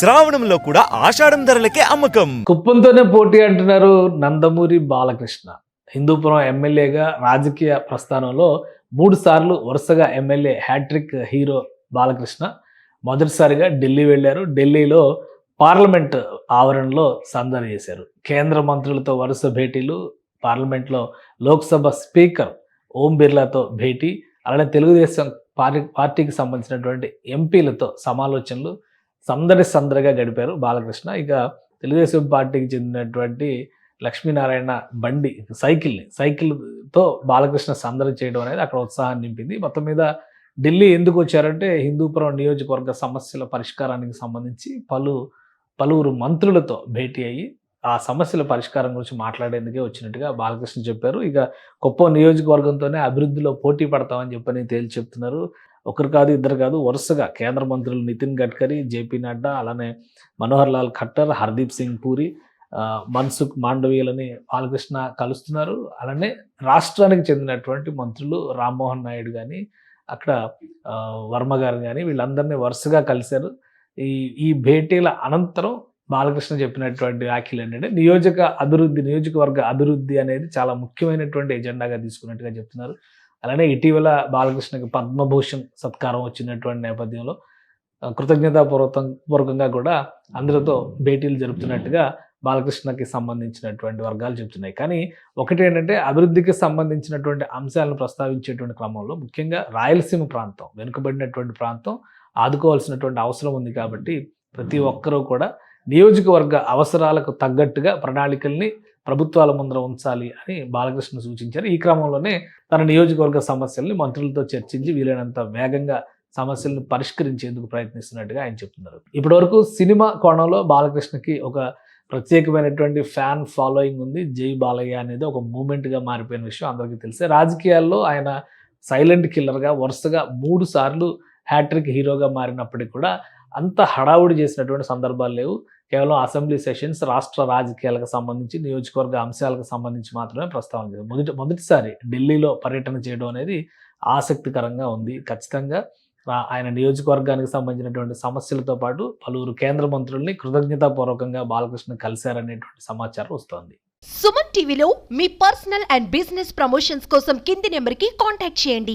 శ్రావణంలో కూడా ఆషాఢం ధరలకే అమ్మకం. కుప్పంతోనే పోటీ అంటున్నారు నందమూరి బాలకృష్ణ. హిందూపురం ఎమ్మెల్యేగా రాజకీయ ప్రస్థానంలో 3 సార్లు వరుసగా ఎమ్మెల్యే హ్యాట్రిక్ హీరో బాలకృష్ణ మొదటిసారిగా ఢిల్లీ వెళ్ళారు. ఢిల్లీలో పార్లమెంట్ ఆవరణలో సందడి చేశారు. కేంద్ర మంత్రులతో వరుస భేటీలు, పార్లమెంట్లో లోక్సభ స్పీకర్ ఓం బిర్లాతో భేటీ, అలానే తెలుగుదేశం పార్టీకి సంబంధించినటువంటి ఎంపీలతో సమాలోచనలు సందడిగా గడిపారు బాలకృష్ణ. ఇక తెలుగుదేశం పార్టీకి చెందినటువంటి లక్ష్మీనారాయణ బండి సైకిల్తో బాలకృష్ణ సందడి చేయడం అనేది అక్కడ ఉత్సాహాన్ని నింపింది. మొత్తం మీద ఢిల్లీ ఎందుకు వచ్చారంటే హిందూపురం నియోజకవర్గ సమస్యల పరిష్కారానికి సంబంధించి పలువురు మంత్రులతో భేటీ అయ్యి ఆ సమస్యల పరిష్కారం గురించి మాట్లాడేందుకే వచ్చినట్టుగా బాలకృష్ణ చెప్పారు. ఇక కుప్పం నియోజకవర్గంతోనే అభివృద్ధిలో పోటీ పడతామని చెప్పని తేల్చి చెప్తున్నారు. ఒకరు కాదు, ఇద్దరు కాదు, వరుసగా కేంద్ర మంత్రులు నితిన్ గడ్కరీ, జేపీ నడ్డా, అలానే మనోహర్ లాల్ ఖట్టర్, హర్దీప్ సింగ్ పూరి, మన్సుఖ్ మాండవీయులని బాలకృష్ణ కలుస్తున్నారు. అలానే రాష్ట్రానికి చెందినటువంటి మంత్రులు రామ్మోహన్ నాయుడు కానీ, అక్కడ వర్మ గారు కానీ, వీళ్ళందరినీ వరుసగా కలిశారు. ఈ భేటీల అనంతరం బాలకృష్ణ చెప్పినటువంటి వ్యాఖ్యలు ఏంటంటే నియోజకవర్గ అభివృద్ధి అనేది చాలా ముఖ్యమైనటువంటి ఎజెండాగా తీసుకున్నట్టుగా చెప్తున్నారు. అలానే ఇటీవల బాలకృష్ణకి పద్మభూషణ్ సత్కారం వచ్చినటువంటి నేపథ్యంలో కృతజ్ఞతాపూర్వకంగా కూడా అందరితో భేటీలు జరుపుతున్నట్టుగా బాలకృష్ణకి సంబంధించినటువంటి వర్గాలు చెప్తున్నాయి. కానీ ఒకటి ఏంటంటే అభివృద్ధికి సంబంధించినటువంటి అంశాలను ప్రస్తావించేటువంటి క్రమంలో ముఖ్యంగా రాయలసీమ ప్రాంతం, వెనుకబడినటువంటి ప్రాంతం ఆదుకోవాల్సినటువంటి అవసరం ఉంది. కాబట్టి ప్రతి ఒక్కరూ కూడా నియోజకవర్గ అవసరాలకు తగ్గట్టుగా ప్రణాళికల్ని ప్రభుత్వాల ముందర ఉంచాలి అని బాలకృష్ణ సూచించారు. ఈ క్రమంలోనే తన నియోజకవర్గ సమస్యల్ని మంత్రులతో చర్చించి వీలైనంత వేగంగా సమస్యలను పరిష్కరించేందుకు ప్రయత్నిస్తున్నట్టుగా ఆయన చెప్తున్నారు. ఇప్పటివరకు సినిమా కోణంలో బాలకృష్ణకి ఒక ప్రత్యేకమైనటువంటి ఫ్యాన్ ఫాలోయింగ్ ఉంది. జై బాలయ్య అనేది ఒక మూమెంట్గా మారిపోయిన విషయం అందరికీ తెలిసే. రాజకీయాల్లో ఆయన సైలెంట్ కిల్లర్గా వరుసగా 3 సార్లు హ్యాట్రిక్ హీరోగా మారినప్పటికీ కూడా అంత హడావుడి చేసినటువంటి సందర్భాలు లేవు. కేవలం అసెంబ్లీ సెషన్స్, రాష్ట్ర రాజకీయాలకు సంబంధించి, నియోజకవర్గ అంశాలకు సంబంధించి మాత్రమే ప్రస్తావన చేశారు. మొదటిసారి ఢిల్లీలో పర్యటన చేయడం అనేది ఆసక్తికరంగా ఉంది. ఖచ్చితంగా ఆయన నియోజకవర్గానికి సంబంధించినటువంటి సమస్యలతో పాటు పలువురు కేంద్ర మంత్రుల్ని కృతజ్ఞతాపూర్వకంగా బాలకృష్ణ కలిశారనేటువంటి సమాచారం వస్తోంది. సుమన్ టీవీలో మీ పర్సనల్ అండ్ బిజినెస్ ప్రమోషన్స్ కోసం కింది నెంబర్కి కాంటాక్ట్ చేయండి.